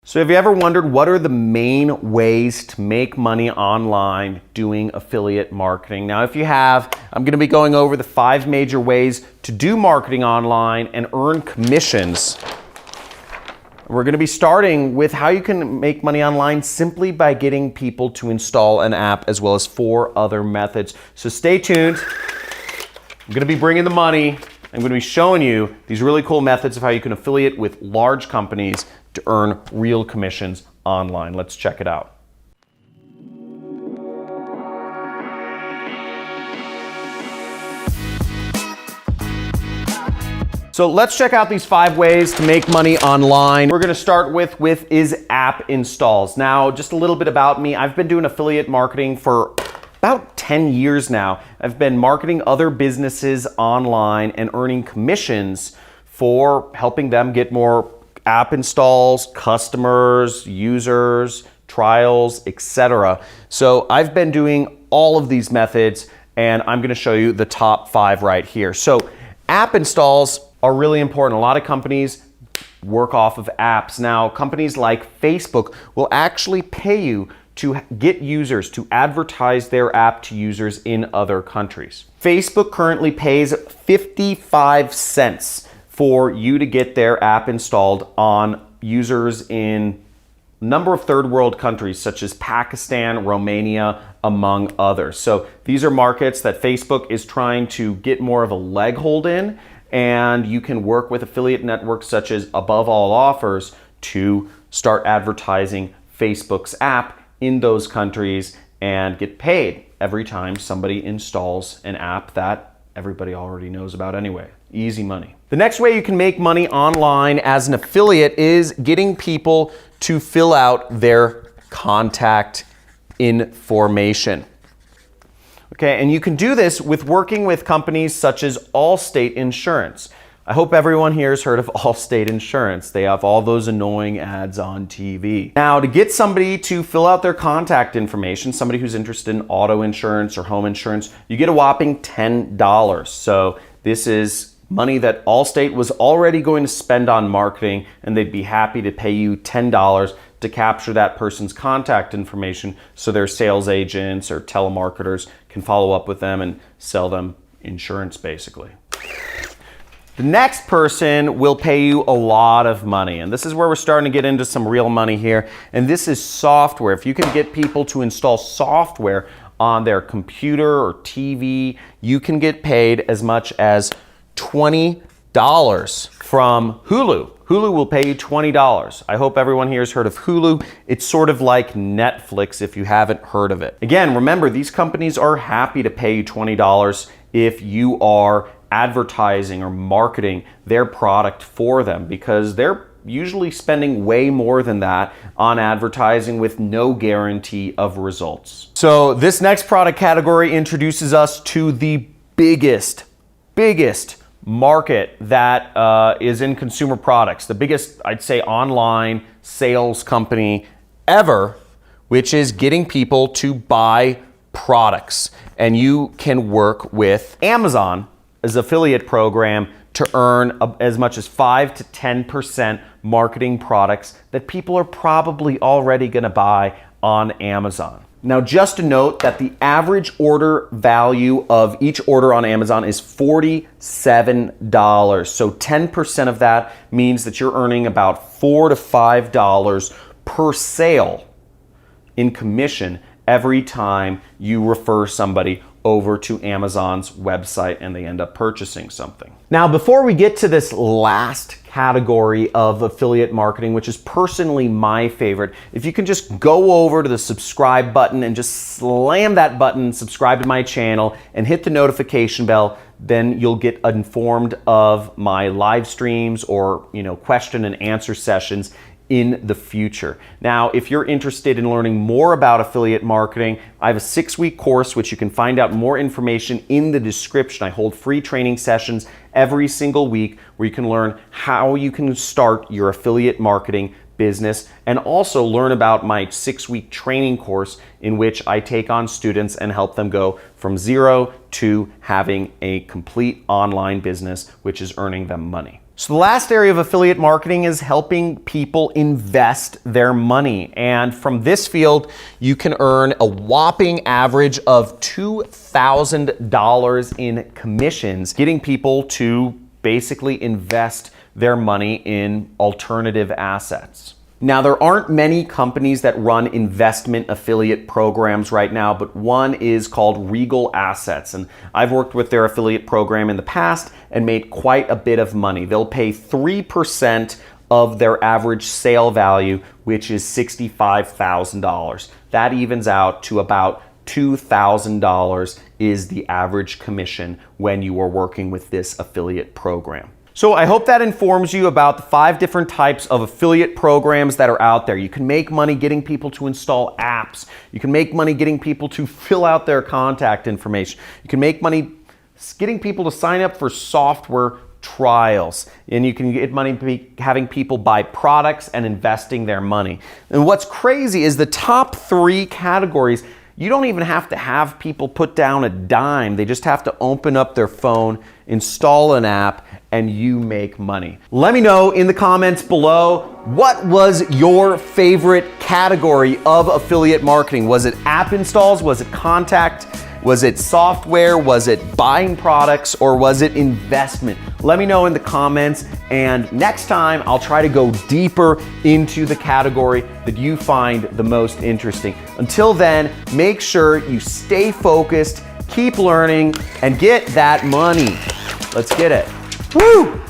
So have you ever wondered what are the main ways to make money online doing affiliate marketing? Now, if you have, I'm going to be going over the 5 major ways to do marketing online and earn commissions. We're going to be starting with how you can make money online simply by getting people to install an app, as well as 4 other methods. So stay tuned. I'm going to be bringing the money. I'm going to be showing you these really cool methods of how you can affiliate with large companies to earn real commissions online. Let's check it out. So let's check out these 5 ways to make money online. We're going to start with is app installs. Now, just a little bit about me. I've been doing affiliate marketing for about 10 years now. I've been marketing other businesses online and earning commissions for helping them get more app installs, customers, users, trials, etc. So I've been doing all of these methods, and I'm going to show you the top 5 right here. So app installs are really important. A lot of companies work off of apps. Now, companies like Facebook will actually pay you to get users to advertise their app to users in other countries. Facebook currently pays 55 cents for you to get their app installed on users in a number of third world countries such as Pakistan, Romania, among others. So these are markets that Facebook is trying to get more of a leg hold in, and you can work with affiliate networks such as Above All Offers to start advertising Facebook's app in those countries and get paid every time somebody installs an app that everybody already knows about anyway. Easy money. The next way you can make money online as an affiliate is getting people to fill out their contact information. Okay, and you can do this with working with companies such as Allstate Insurance. I hope everyone here has heard of Allstate Insurance. They have all those annoying ads on TV. Now, to get somebody to fill out their contact information, somebody who's interested in auto insurance or home insurance, you get a whopping $10. So this is money that Allstate was already going to spend on marketing, and they'd be happy to pay you $10 to capture that person's contact information so their sales agents or telemarketers can follow up with them and sell them insurance, basically. The next person will pay you a lot of money, and this is where we're starting to get into some real money here, and this is software. If you can get people to install software on their computer or TV, you can get paid as much as $20 from Hulu. Hulu will pay you $20. I hope everyone here has heard of Hulu. It's sort of like Netflix if you haven't heard of it. Again, remember, these companies are happy to pay you $20 if you are advertising or marketing their product for them, because they're usually spending way more than that on advertising with no guarantee of results. So this next product category introduces us to the biggest market that is in consumer products, the biggest, I'd say, online sales company ever, which is getting people to buy products. And you can work with Amazon as affiliate program to earn as much as 5 to 10% marketing products that people are probably already going to buy on Amazon. Now, just to note that the average order value of each order on Amazon is $47. So 10% of that means that you're earning about $4 to $5 per sale in commission every time you refer somebody over to Amazon's website and they end up purchasing something. Now, before we get to this last category of affiliate marketing, which is personally my favorite, if you can just go over to the subscribe button and just slam that button, subscribe to my channel, and hit the notification bell, then you'll get informed of my live streams or, question and answer sessions in the future. Now, if you're interested in learning more about affiliate marketing, I have a 6-week course which you can find out more information in the description. I hold free training sessions every single week where you can learn how you can start your affiliate marketing business, and also learn about my 6-week training course in which I take on students and help them go from 0 to having a complete online business which is earning them money. So the last area of affiliate marketing is helping people invest their money. And from this field, you can earn a whopping average of $2,000 in commissions, getting people to basically invest their money in alternative assets. Now, there aren't many companies that run investment affiliate programs right now, but one is called Regal Assets. And I've worked with their affiliate program in the past and made quite a bit of money. They'll pay 3% of their average sale value, which is $65,000. That evens out to about $2,000 is the average commission when you are working with this affiliate program. So I hope that informs you about the 5 different types of affiliate programs that are out there. You can make money getting people to install apps. You can make money getting people to fill out their contact information. You can make money getting people to sign up for software trials. And you can get money having people buy products and investing their money. And what's crazy is the top 3 categories, you don't even have to have people put down a dime. They just have to open up their phone, install an app, and you make money. Let me know in the comments below, what was your favorite category of affiliate marketing? Was it app installs? Was it contact? Was it software? Was it buying products? Or was it investment? Let me know in the comments, and next time I'll try to go deeper into the category that you find the most interesting. Until then, make sure you stay focused, keep learning, and get that money. Let's get it. Woo!